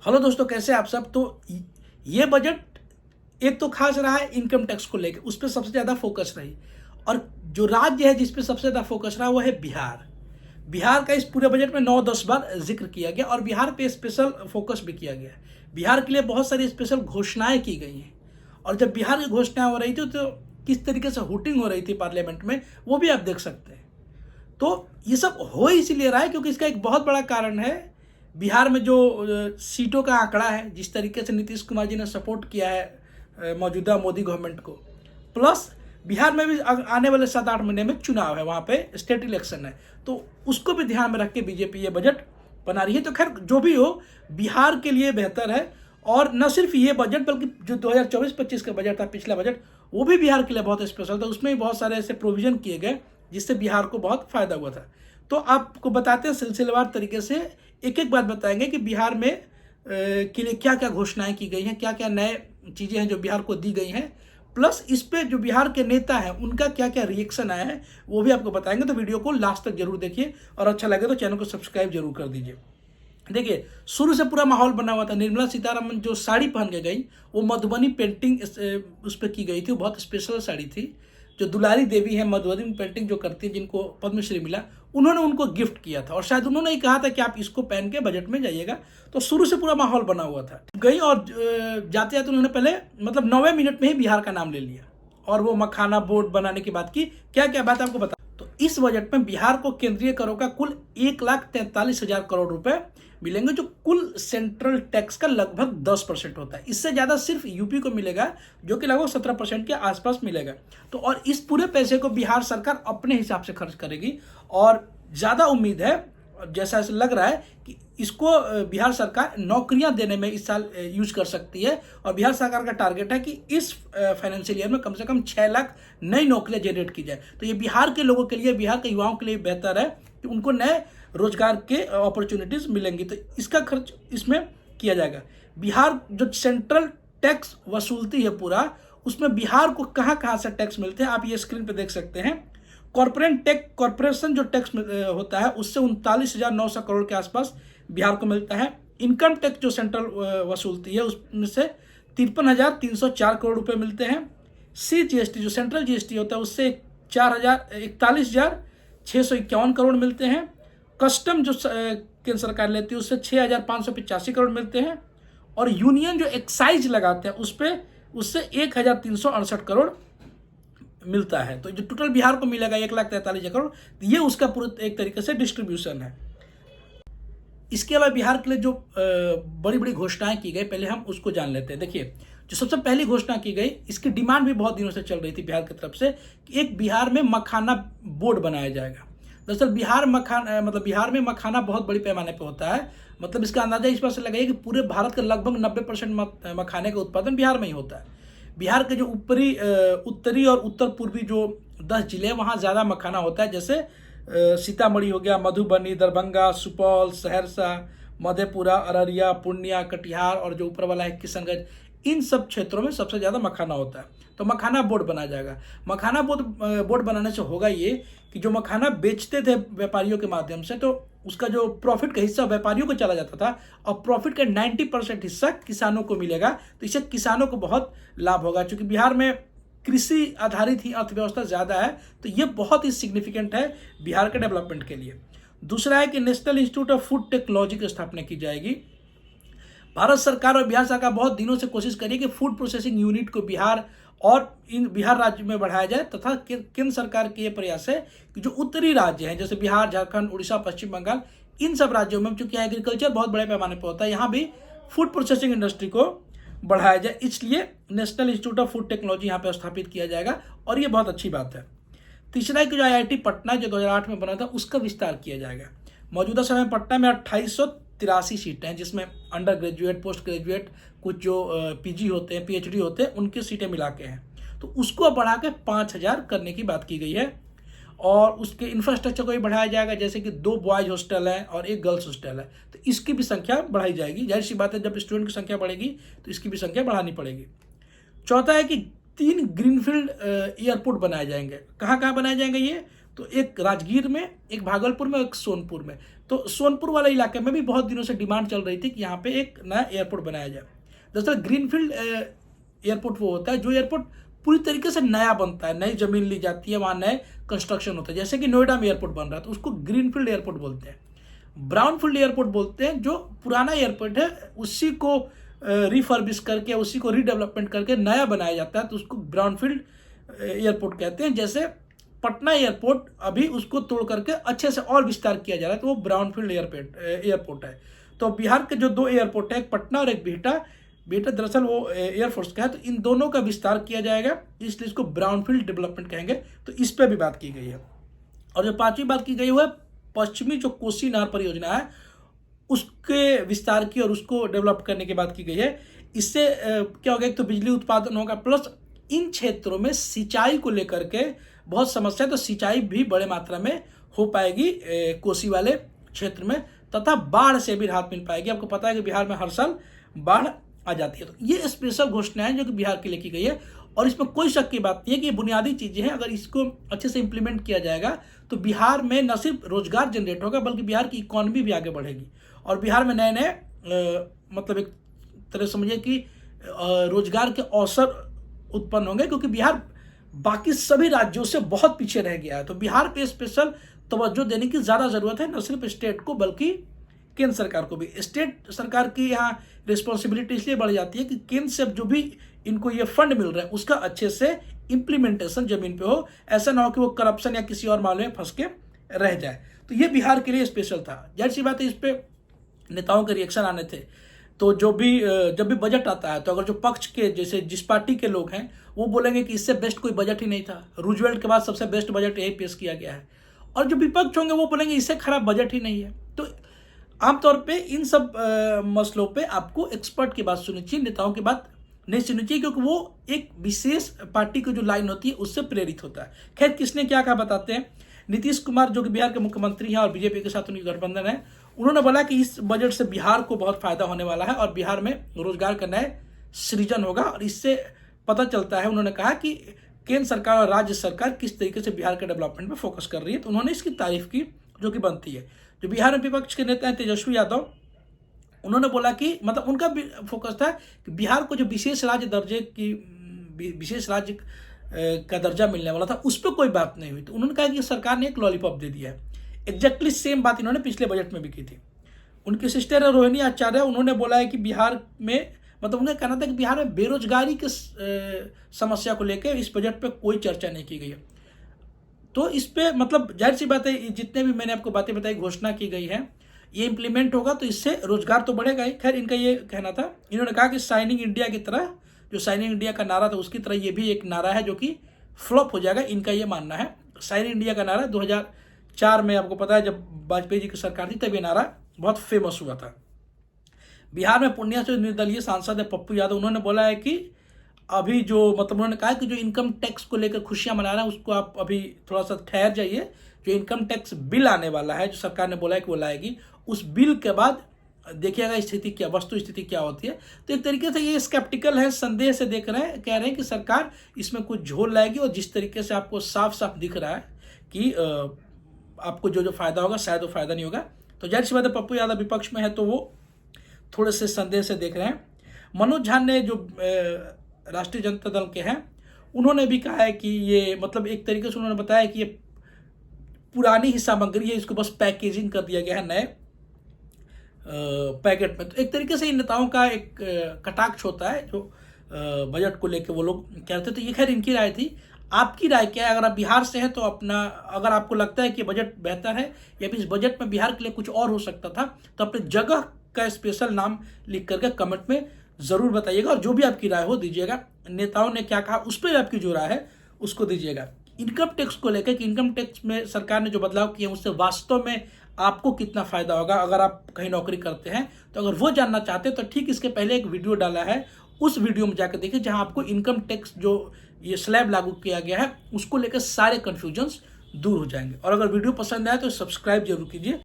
Hello दोस्तों, कैसे आप सब। तो ये बजट एक तो खास रहा है इनकम टैक्स को लेकर, उस पर सबसे ज़्यादा फोकस रही। और जो राज्य है जिस पे सबसे ज़्यादा फोकस रहा वो है बिहार। बिहार का इस पूरे बजट में 9-10 बार जिक्र किया गया और बिहार पे स्पेशल फोकस भी किया गया। बिहार के लिए बहुत सारी स्पेशल घोषणाएं की गई हैं। और जब बिहार की घोषणाएं हो रही थी तो किस तरीके से हुटिंग हो रही थी पार्लियामेंट में, वो भी आप देख सकते हैं। तो ये सब हो इसीलिए रहा है क्योंकि इसका एक बहुत बड़ा कारण है बिहार में जो सीटों का आंकड़ा है, जिस तरीके से नीतीश कुमार जी ने सपोर्ट किया है मौजूदा मोदी गवर्नमेंट को। प्लस बिहार में भी आने वाले 7-8 महीने में चुनाव है, वहाँ पे स्टेट इलेक्शन है, तो उसको भी ध्यान में रख के बीजेपी ये बजट बना रही है। तो खैर जो भी हो, बिहार के लिए बेहतर है। और न सिर्फ ये बजट बल्कि जो 2024-25 का बजट था, पिछला बजट, वो भी बिहार के लिए बहुत स्पेशल था। उसमें भी बहुत सारे ऐसे प्रोविजन किए गए जिससे बिहार को बहुत फायदा हुआ था। तो आपको बताते हैं सिलसिलेवार तरीके से, एक एक बात बताएंगे कि बिहार में के लिए क्या क्या घोषणाएं की गई हैं, क्या क्या नए चीज़ें हैं जो बिहार को दी गई हैं। प्लस इस पे जो बिहार के नेता हैं उनका क्या क्या रिएक्शन आया है वो भी आपको बताएंगे। तो वीडियो को लास्ट तक जरूर देखिए और अच्छा लगे तो चैनल को सब्सक्राइब जरूर कर दीजिए। देखिए, शुरू से पूरा माहौल बना हुआ था। निर्मला सीतारमन जो साड़ी पहन के गई वो मधुबनी पेंटिंग उस पर की गई थी। वो बहुत स्पेशल साड़ी थी। जो दुलारी देवी है मधुबनी पेंटिंग जो करती है, जिनको पद्मश्री मिला, उन्होंने उनको गिफ्ट किया था और शायद उन्होंने ही कहा था कि आप इसको पहन के बजट में जाइएगा। तो शुरू से पूरा माहौल बना हुआ था। गई और जाते जाते उन्होंने पहले मतलब 9वें मिनट में ही बिहार का नाम ले लिया और वो मखाना बोर्ड बनाने की बात की। क्या क्या बात आपको बता। तो इस बजट में बिहार को केंद्रीय करों का कुल 1,43,000 करोड़ रुपए मिलेंगे, जो कुल सेंट्रल टैक्स का लगभग 10% होता है। इससे ज़्यादा सिर्फ यूपी को मिलेगा, जो कि लगभग 17% के आसपास मिलेगा। तो और इस पूरे पैसे को बिहार सरकार अपने हिसाब से खर्च करेगी और ज़्यादा उम्मीद है, जैसा ऐसा लग रहा है कि इसको बिहार सरकार नौकरियां देने में इस साल यूज कर सकती है। और बिहार सरकार का टारगेट है कि इस फाइनेंशियल ईयर में कम से कम 6 लाख नई नौकरियां जनरेट की जाए। तो ये बिहार के लोगों के लिए, बिहार के युवाओं के लिए बेहतर है कि उनको नए रोजगार के अपॉर्चुनिटीज मिलेंगी। तो इसका खर्च इसमें किया जाएगा। बिहार जो सेंट्रल टैक्स वसूलती है पूरा, उसमें बिहार को कहाँ कहाँ से टैक्स मिलते हैं आप ये स्क्रीन पे देख सकते हैं। कॉर्पोरेशन जो टैक्स होता है उससे 39,900 करोड़ के आसपास बिहार को मिलता है। इनकम टैक्स जो सेंट्रल वसूलती है उसमें से 53,304 करोड़ रुपए मिलते हैं। CGST जो सेंट्रल GST होता है उससे 41,651 करोड़ मिलते हैं। कस्टम जो केंद्र सरकार लेती है उससे 6,585 करोड़ मिलते हैं। और यूनियन जो एक्साइज लगाते हैं उससे 1,368 करोड़ मिलता है। तो जो टोटल बिहार को मिलेगा 1,43,000 करोड़, ये उसका पूरा एक तरीके से डिस्ट्रीब्यूशन है। इसके अलावा बिहार के लिए जो बड़ी बड़ी घोषणाएं की गई, पहले हम उसको जान लेते हैं। देखिए, जो सबसे पहली घोषणा की गई, इसकी डिमांड भी बहुत दिनों से चल रही थी बिहार की तरफ से कि एक बिहार में मखाना बोर्ड बनाया जाएगा। दरअसल बिहार में मखाना बहुत बड़ी पैमाने पर होता है। मतलब इसका अंदाजा इस बात से लगाइए कि पूरे भारत का लगभग 90% मखाने का उत्पादन बिहार में ही होता है। बिहार के जो उत्तरी और उत्तर पूर्वी जो 10 जिले हैं वहाँ ज़्यादा मखाना होता है, जैसे सीतामढ़ी हो गया, मधुबनी, दरभंगा, सुपौल, सहरसा, मधेपुरा, अररिया, पूर्णिया, कटिहार और जो ऊपर वाला है किशनगंज, इन सब क्षेत्रों में सबसे ज़्यादा मखाना होता है। तो मखाना बोर्ड बनाया जाएगा। मखाना बोर्ड बनाने से होगा ये कि जो मखाना बेचते थे व्यापारियों के माध्यम से, तो उसका जो प्रॉफिट का हिस्सा व्यापारियों को चला जाता था और प्रॉफिट का 90% हिस्सा किसानों को मिलेगा। तो इससे किसानों को बहुत लाभ होगा। क्योंकि बिहार में कृषि आधारित ही अर्थव्यवस्था ज़्यादा है, तो ये बहुत ही सिग्निफिकेंट है बिहार के डेवलपमेंट के लिए। दूसरा है कि national institute of food technology की स्थापना की जाएगी। भारत सरकार और बिहार सरकार बहुत दिनों से कोशिश करी कि फूड प्रोसेसिंग यूनिट को बिहार राज्य में बढ़ाया जाए, तथा केंद्र सरकार के ये प्रयास है कि जो उत्तरी राज्य हैं जैसे बिहार, झारखंड, उड़ीसा, पश्चिम बंगाल, इन सब राज्यों में चूंकि एग्रीकल्चर बहुत बड़े पैमाने पर होता है, यहाँ भी फूड प्रोसेसिंग इंडस्ट्री को बढ़ाया जाए। इसलिए national institute of food technology यहाँ पे स्थापित किया जाएगा और ये बहुत अच्छी बात है। तीसरा है कि जो IIT पटना जो 2008 में बना था उसका विस्तार किया जाएगा। मौजूदा समय में पटना में 2883 सीटें हैं, जिसमें अंडर ग्रेजुएट, पोस्ट ग्रेजुएट, कुछ जो PG होते हैं, PhD होते हैं, उनकी सीटें मिला के हैं। तो उसको बढ़ा के 5,000 करने की बात की गई है। और उसके इंफ्रास्ट्रक्चर को भी बढ़ाया जाएगा, जैसे कि 2 बॉयज हॉस्टल है और 1 गर्ल्स हॉस्टल है। तो इसकी भी संख्या बढ़ाई जाएगी। जाहिर सी बात है, जब स्टूडेंट की संख्या बढ़ेगी तो इसकी भी संख्या बढ़ानी पड़ेगी। चौथा है कि 3 ग्रीनफील्ड एयरपोर्ट बनाए जाएंगे। कहाँ कहाँ बनाए जाएंगे ये? तो एक राजगीर में, एक भागलपुर में, एक सोनपुर में। तो तो सोनपुर वाले इलाके में भी बहुत दिनों से डिमांड चल रही थी कि यहाँ पे एक नया एयरपोर्ट बनाया जाए। दरअसल ग्रीनफील्ड एयरपोर्ट वो होता है जो एयरपोर्ट पूरी तरीके से नया बनता है, नई जमीन ली जाती है, वहाँ नए कंस्ट्रक्शन होता है। जैसे कि नोएडा में एयरपोर्ट बन रहा है तो उसको ग्रीनफील्ड एयरपोर्ट बोलते हैं। ब्राउनफील्ड एयरपोर्ट बोलते हैं जो पुराना एयरपोर्ट है उसी को रिफर्बिश करके, उसी को रीडेवलपमेंट करके नया बनाया जाता है, तो उसको ब्राउनफील्ड एयरपोर्ट कहते हैं। जैसे पटना एयरपोर्ट अभी उसको तोड़ करके अच्छे से और विस्तार किया जा रहा है, तो वो ब्राउनफील्ड एयरपोर्ट है। तो बिहार के जो दो एयरपोर्ट है, एक पटना और एक बिहटा दरअसल वो एयरफोर्स का है, तो इन दोनों का विस्तार किया जाएगा, इसलिए इसको ब्राउनफील्ड डेवलपमेंट कहेंगे। तो इस पर भी बात की गई है। और जो पांचवी बात की गई वो है पश्चिमी जो कोसी नहर परियोजना है उसके विस्तार की और उसको डेवलप करने की बात की गई है। इससे क्या होगा, एक तो बिजली उत्पादन होगा, प्लस इन क्षेत्रों में सिंचाई को लेकर के बहुत समस्या है, तो सिंचाई भी बड़े मात्रा में हो पाएगी कोसी वाले क्षेत्र में, तथा बाढ़ से भी राहत मिल पाएगी। आपको पता है कि बिहार में हर साल बाढ़ आ जाती है। तो ये स्पेशल घोषणा है जो कि बिहार के लिए की गई है, और इसमें कोई शक की बात नहीं है कि ये बुनियादी चीज़ें हैं। अगर इसको अच्छे से इंप्लीमेंट किया जाएगा तो बिहार में न सिर्फ रोजगार जनरेट होगा बल्कि बिहार की इकोनॉमी भी आगे बढ़ेगी, और बिहार में नए नए मतलब एक तरह समझिए कि रोजगार के अवसर उत्पन्न होंगे, क्योंकि बिहार बाकी सभी राज्यों से बहुत पीछे रह गया है। तो बिहार पे स्पेशल तवज्जो देने की ज़्यादा ज़रूरत है, न सिर्फ स्टेट को बल्कि केंद्र सरकार को भी। स्टेट सरकार की यहाँ रिस्पॉन्सिबिलिटी इसलिए बढ़ जाती है कि केंद्र से जो भी इनको ये फंड मिल रहा है उसका अच्छे से इम्प्लीमेंटेशन जमीन पे हो, ऐसा ना हो कि वो करप्शन या किसी और मामले में फंस के रह जाए। तो ये बिहार के लिए स्पेशल था। जाहिर सी बात है, इस पे नेताओं के रिएक्शन आने थे। तो जब भी बजट आता है तो अगर जो पक्ष के जैसे जिस पार्टी के लोग हैं वो बोलेंगे कि इससे बेस्ट कोई बजट ही नहीं था, रूजवेल्ट के बाद सबसे बेस्ट बजट यही पेश किया गया है, और जो विपक्ष होंगे वो बोलेंगे इससे खराब बजट ही नहीं है। तो आमतौर पे इन सब मसलों पे आपको एक्सपर्ट की बात सुननी चाहिए, नेताओं की बात नहीं सुननी चाहिए, क्योंकि वो एक विशेष पार्टी की जो लाइन होती है उससे प्रेरित होता है। खैर, किसने क्या कहा बताते हैं। नीतीश कुमार जो कि बिहार के मुख्यमंत्री हैं और बीजेपी के साथ उनकी गठबंधन है, उन्होंने बोला कि इस बजट से बिहार को बहुत फायदा होने वाला है और बिहार में रोजगार का नया सृजन होगा। और इससे पता चलता है, उन्होंने कहा कि केंद्र सरकार और राज्य सरकार किस तरीके से बिहार के डेवलपमेंट में फोकस कर रही है। तो उन्होंने इसकी तारीफ की जो कि बनती है। जो बिहार में विपक्ष के नेता हैं तेजस्वी यादव, उन्होंने बोला कि मतलब उनका भी फोकस था कि बिहार को जो विशेष राज्य का दर्जा मिलने वाला था उस पर कोई बात नहीं हुई। तो उन्होंने कहा कि सरकार ने एक लॉलीपॉप दे दिया है। एग्जैक्टली सेम बात इन्होंने पिछले बजट में भी की थी। उनकी सिस्टर है रोहिणी आचार्य, उन्होंने बोला है कि बिहार में मतलब उनका कहना था कि बिहार में बेरोजगारी के समस्या को लेकर इस बजट पे कोई चर्चा नहीं की गई है। तो इस पे मतलब जाहिर सी बात है, जितने भी मैंने आपको बातें बताई, घोषणा की गई है, ये इंप्लीमेंट होगा तो इससे रोजगार तो बढ़ेगा ही। खैर, इनका ये कहना था, इन्होंने कहा कि साइनिंग इंडिया की तरह, जो साइनिंग इंडिया का नारा था उसकी तरह ये भी एक नारा है जो कि फ्लॉप हो जाएगा, इनका ये मानना है। साइनिंग इंडिया का नारा 2004 में आपको पता है जब वाजपेयी जी की सरकार थी तब ये नारा बहुत फेमस हुआ था। बिहार में पूर्णिया से निर्दलीय सांसद है पप्पू यादव, उन्होंने बोला है कि अभी जो मतलब उन्होंने कहा कि जो इनकम टैक्स को लेकर खुशियां मना रहे हैं उसको आप अभी थोड़ा सा ठहर जाइए। जो इनकम टैक्स बिल आने वाला है, जो सरकार ने बोला है कि वो लाएगी, उस बिल के बाद देखिएगा स्थिति क्या, वस्तु स्थिति क्या होती है। तो एक तरीके से ये स्केप्टिकल है, संदेह से देख रहे हैं, कह रहे हैं कि सरकार इसमें कुछ झोल लाएगी। और जिस तरीके से आपको साफ साफ दिख रहा है कि आपको जो फायदा होगा शायद वो फायदा नहीं होगा। तो जाहिर सी बात है, पप्पू यादव विपक्ष में है तो वो थोड़े से संदेह से देख रहे हैं। मनोज झा ने जो राष्ट्रीय जनता दल के हैं, उन्होंने भी कहा है कि ये मतलब एक तरीके से उन्होंने बताया कि ये पुरानी ही सामग्री है, इसको बस पैकेजिंग कर दिया गया है नए पैकेट में। तो एक तरीके से इन नेताओं का एक कटाक्ष होता है जो बजट को लेकर वो लोग कहते हैं। तो ये खैर इनकी राय थी। आपकी राय क्या है? अगर आप बिहार से हैं तो अपना, अगर आपको लगता है कि बजट बेहतर है या फिर इस बजट में बिहार के लिए कुछ और हो सकता था, तो अपने जगह का स्पेशल नाम लिख करके कमेंट में ज़रूर बताइएगा। और जो भी आपकी राय हो दीजिएगा। नेताओं ने क्या कहा उस पर आपकी जो राय है उसको दीजिएगा। इनकम टैक्स को लेकर कि इनकम टैक्स में सरकार ने जो बदलाव किए हैं उससे वास्तव में आपको कितना फ़ायदा होगा अगर आप कहीं नौकरी करते हैं, तो अगर वो जानना चाहते हैं तो ठीक इसके पहले एक वीडियो डाला है, उस वीडियो में जाकर देखिए, जहां आपको इनकम टैक्स जो ये स्लैब लागू किया गया है उसको लेकर सारे कन्फ्यूजन्स दूर हो जाएंगे। और अगर वीडियो पसंद आए तो सब्सक्राइब जरूर कीजिए।